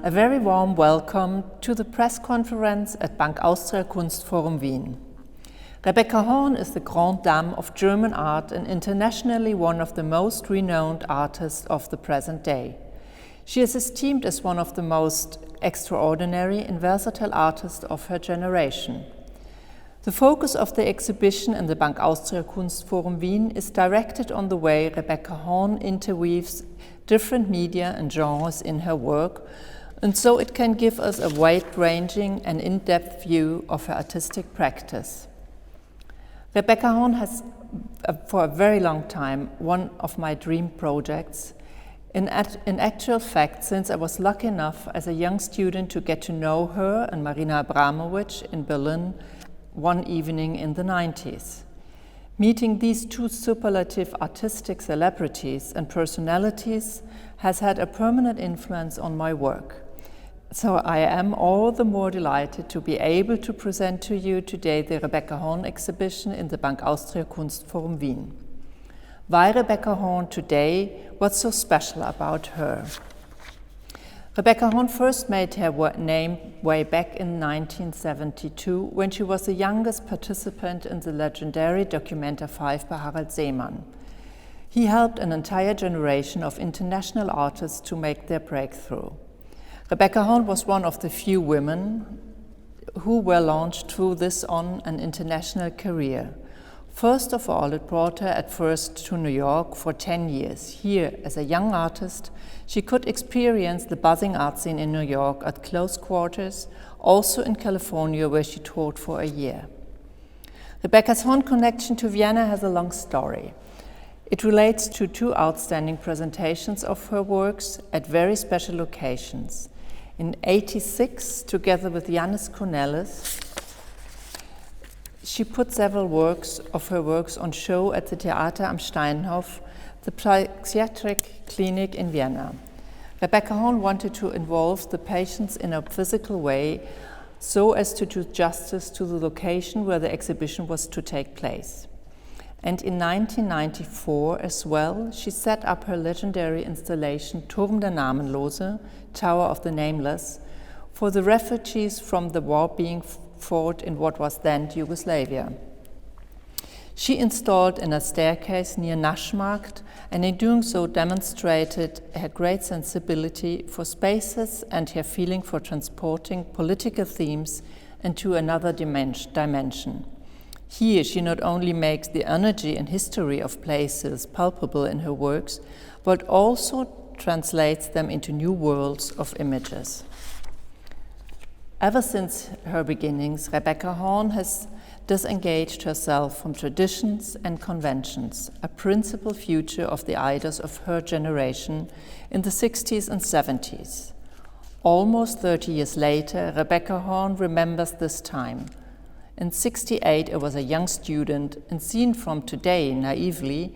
A very warm welcome to the press conference at Bank Austria Kunstforum Wien. Rebecca Horn is the grande dame of German art and internationally one of the most renowned artists of the present day. She is esteemed as one of the most extraordinary and versatile artists of her generation. The focus of the exhibition in the Bank Austria Kunstforum Wien is directed on the way Rebecca Horn interweaves different media and genres in her work, and so it can give us a wide-ranging and in-depth view of her artistic practice. Rebecca Horn has, for a very long time, one of my dream projects. In actual fact, since I was lucky enough as a young student to get to know her and Marina Abramovic in Berlin one evening in the 90s. Meeting these two superlative artistic celebrities and personalities has had a permanent influence on my work. So I am all the more delighted to be able to present to you today the Rebecca Horn exhibition in the Bank Austria Kunstforum Wien. Why Rebecca Horn today? What's so special about her? Rebecca Horn first made her name way back in 1972 when she was the youngest participant in the legendary Documenta 5 by Harald Szeemann. He helped an entire generation of international artists to make their breakthrough. Rebecca Horn was one of the few women who were launched through this on an international career. First of all, it brought her at first to New York for 10 years. Here, as a young artist, she could experience the buzzing art scene in New York at close quarters, also in California, where she toured for a year. Rebecca's Horn connection to Vienna has a long story. It relates to two outstanding presentations of her works at very special locations. In '86, together with Jannis Cornelis, she put several of her works on show at the Theater am Steinhof, the psychiatric clinic in Vienna. Rebecca Horn wanted to involve the patients in a physical way so as to do justice to the location where the exhibition was to take place. And in 1994 as well, she set up her legendary installation Turm der Namenlose, Tower of the Nameless, for the refugees from the war being fought in what was then Yugoslavia. She installed in a staircase near Naschmarkt, and in doing so demonstrated her great sensibility for spaces and her feeling for transporting political themes into another dimension. Here, she not only makes the energy and history of places palpable in her works, but also translates them into new worlds of images. Ever since her beginnings, Rebecca Horn has disengaged herself from traditions and conventions, a principal feature of the idols of her generation in the 60s and 70s. Almost 30 years later, Rebecca Horn remembers this time. In '68, I was a young student and seen from today naively,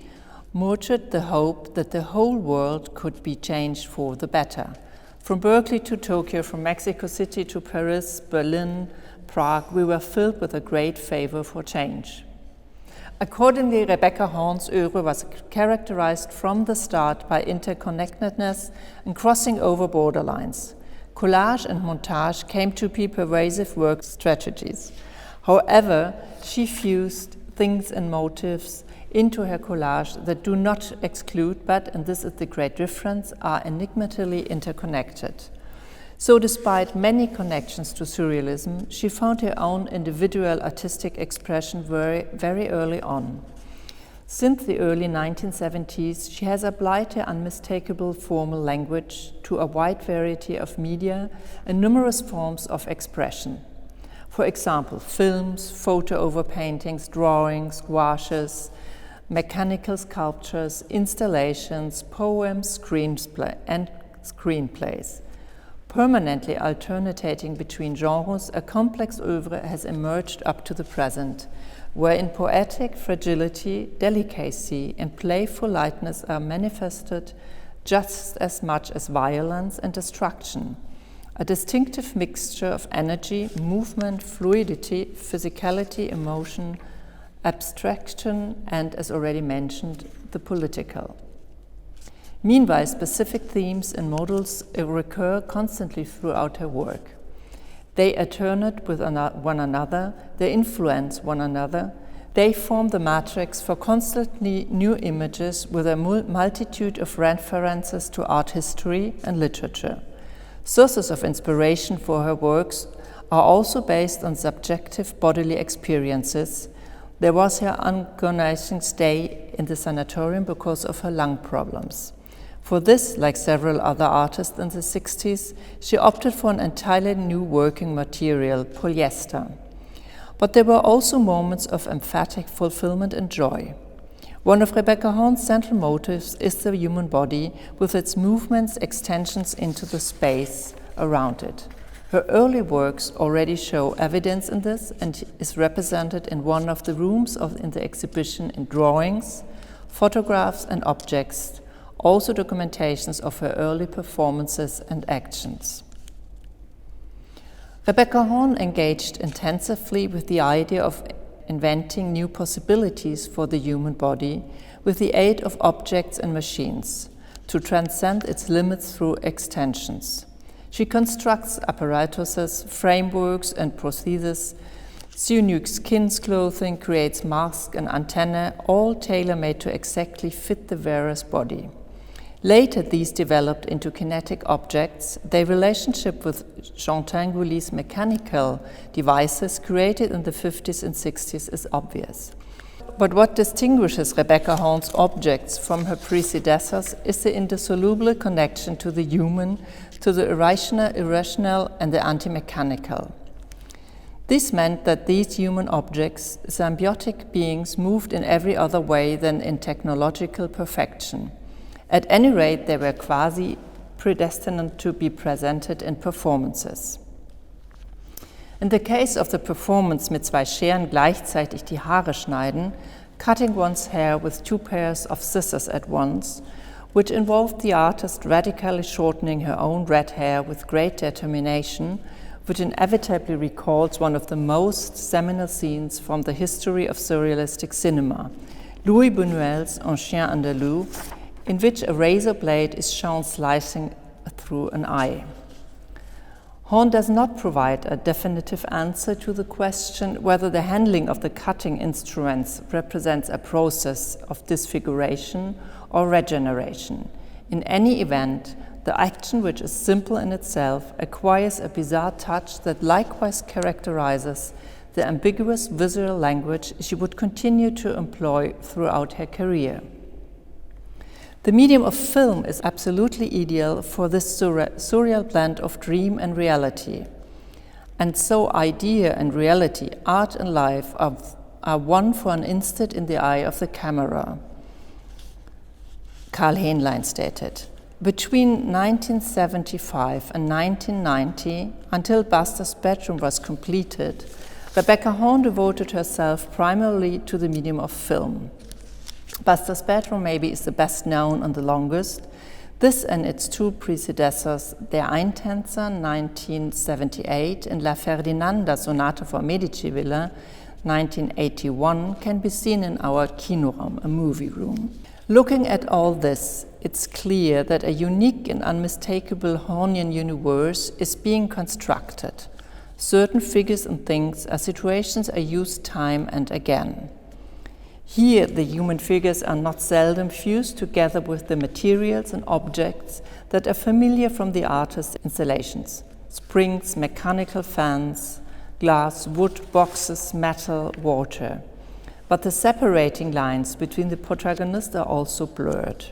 nurtured the hope that the whole world could be changed for the better. From Berkeley to Tokyo, from Mexico City to Paris, Berlin, Prague, we were filled with a great favor for change. Accordingly, Rebecca Horn's oeuvre was characterized from the start by interconnectedness and crossing over borderlines. Collage and montage came to be pervasive work strategies. However, she fused things and motifs into her collage that do not exclude, but, and this is the great difference, are enigmatically interconnected. So despite many connections to surrealism, she found her own individual artistic expression very early on. Since the early 1970s, she has applied her unmistakable formal language to a wide variety of media and numerous forms of expression. For example, films, photo overpaintings, drawings, gouaches, mechanical sculptures, installations, poems, screenplays. Permanently alternating between genres, a complex oeuvre has emerged up to the present, wherein poetic fragility, delicacy, and playful lightness are manifested just as much as violence and destruction. A distinctive mixture of energy, movement, fluidity, physicality, emotion, abstraction, and, as already mentioned, the political. Meanwhile, specific themes and models recur constantly throughout her work. They alternate with one another, they influence one another, they form the matrix for constantly new images with a multitude of references to art history and literature. Sources of inspiration for her works are also based on subjective bodily experiences. There was her agonizing stay in the sanatorium because of her lung problems. For this, like several other artists in the 60s, she opted for an entirely new working material, polyester. But there were also moments of emphatic fulfillment and joy. One of Rebecca Horn's central motifs is the human body, with its movements, extensions into the space around it. Her early works already show evidence in this and is represented in one of the rooms in the exhibition in drawings, photographs, and objects, also documentations of her early performances and actions. Rebecca Horn engaged intensively with the idea of inventing new possibilities for the human body with the aid of objects and machines, to transcend its limits through extensions. She constructs apparatuses, frameworks, and prostheses, unique skin clothing, creates masks and antennae, all tailor-made to exactly fit the wearer's body. Later, these developed into kinetic objects. Their relationship with Jean Tinguely's mechanical devices created in the 50s and 60s is obvious. But what distinguishes Rebecca Horn's objects from her predecessors is the indissoluble connection to the human, to the irrational, and the anti-mechanical. This meant that these human objects, symbiotic beings, moved in every other way than in technological perfection. At any rate, they were quasi-predestined to be presented in performances. In the case of the performance mit zwei Scheren gleichzeitig die Haare schneiden, cutting one's hair with two pairs of scissors at once, which involved the artist radically shortening her own red hair with great determination, which inevitably recalls one of the most seminal scenes from the history of surrealistic cinema, Louis Buñuel's Un Chien Andalou, in which a razor blade is shown slicing through an eye. Horn does not provide a definitive answer to the question whether the handling of the cutting instruments represents a process of disfiguration or regeneration. In any event, the action, which is simple in itself, acquires a bizarre touch that likewise characterizes the ambiguous visual language she would continue to employ throughout her career. The medium of film is absolutely ideal for this surreal blend of dream and reality. And so idea and reality, art and life are one for an instant in the eye of the camera, Karl Hähnlein stated. Between 1975 and 1990, until Buster's Bedroom was completed, Rebecca Horn devoted herself primarily to the medium of film. Buster's Bedroom maybe is the best known and the longest. This and its two predecessors, Der Eintänzer 1978 and La Ferdinanda Sonate for Medici Villa 1981, can be seen in our Kinoraum, a movie room. Looking at all this, it's clear that a unique and unmistakable Hornian universe is being constructed. Certain figures and things or situations are used time and again. Here, the human figures are not seldom fused together with the materials and objects that are familiar from the artist's installations: springs, mechanical fans, glass, wood, boxes, metal, water. But the separating lines between the protagonists are also blurred.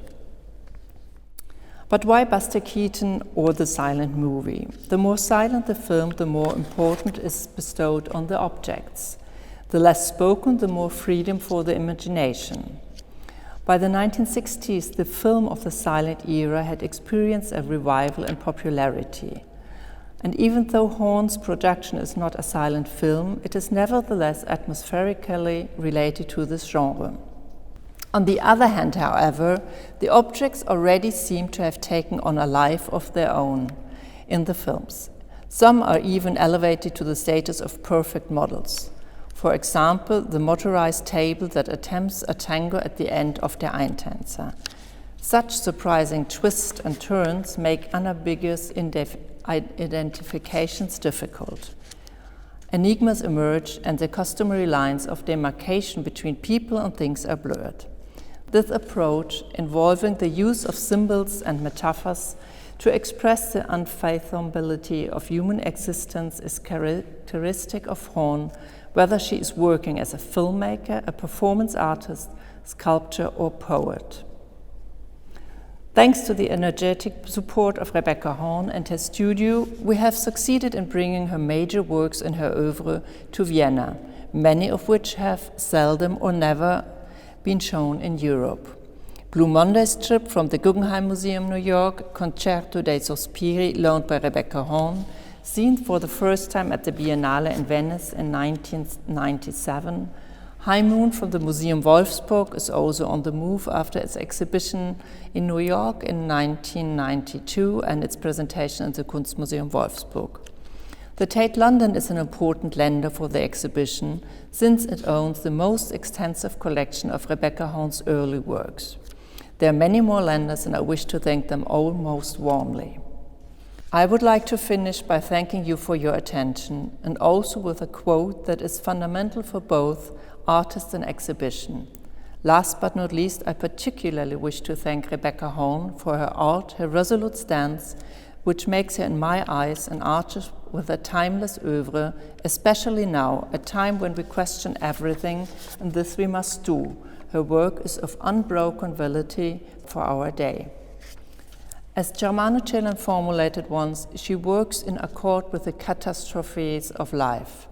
But why Buster Keaton or the silent movie? The more silent the film, the more importance is bestowed on the objects. The less spoken, the more freedom for the imagination. By the 1960s, the film of the silent era had experienced a revival in popularity. And even though Horn's production is not a silent film, it is nevertheless atmospherically related to this genre. On the other hand, however, the objects already seem to have taken on a life of their own in the films. Some are even elevated to the status of perfect models. For example, the motorized table that attempts a tango at the end of Der Eintänzer. Such surprising twists and turns make unambiguous identifications difficult. Enigmas emerge and the customary lines of demarcation between people and things are blurred. This approach, involving the use of symbols and metaphors to express the unfathomability of human existence, is characteristic of Horn, whether she is working as a filmmaker, a performance artist, sculptor, or poet. Thanks to the energetic support of Rebecca Horn and her studio, we have succeeded in bringing her major works in her oeuvre to Vienna, many of which have seldom or never been shown in Europe. Blue Monday strip from the Guggenheim Museum, New York, Concerto dei Sospiri, loaned by Rebecca Horn, seen for the first time at the Biennale in Venice in 1997. High Moon from the Museum Wolfsburg is also on the move after its exhibition in New York in 1992 and its presentation in the Kunstmuseum Wolfsburg. The Tate London is an important lender for the exhibition since it owns the most extensive collection of Rebecca Horn's early works. There are many more lenders and I wish to thank them all most warmly. I would like to finish by thanking you for your attention and also with a quote that is fundamental for both artist and exhibition. Last but not least, I particularly wish to thank Rebecca Horn for her art, her resolute stance, which makes her, in my eyes, an artist with a timeless oeuvre, especially now, a time when we question everything, and this we must do. Her work is of unbroken validity for our day. As Germano Celan formulated once, she works in accord with the catastrophes of life,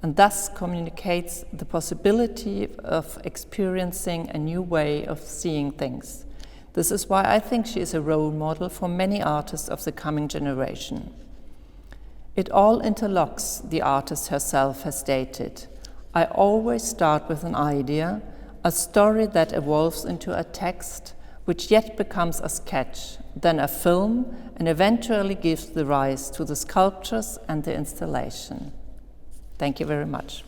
and thus communicates the possibility of experiencing a new way of seeing things. This is why I think she is a role model for many artists of the coming generation. It all interlocks, the artist herself has stated. I always start with an idea, a story that evolves into a text, which yet becomes a sketch, then a film, and eventually gives the rise to the sculptures and the installation. Thank you very much.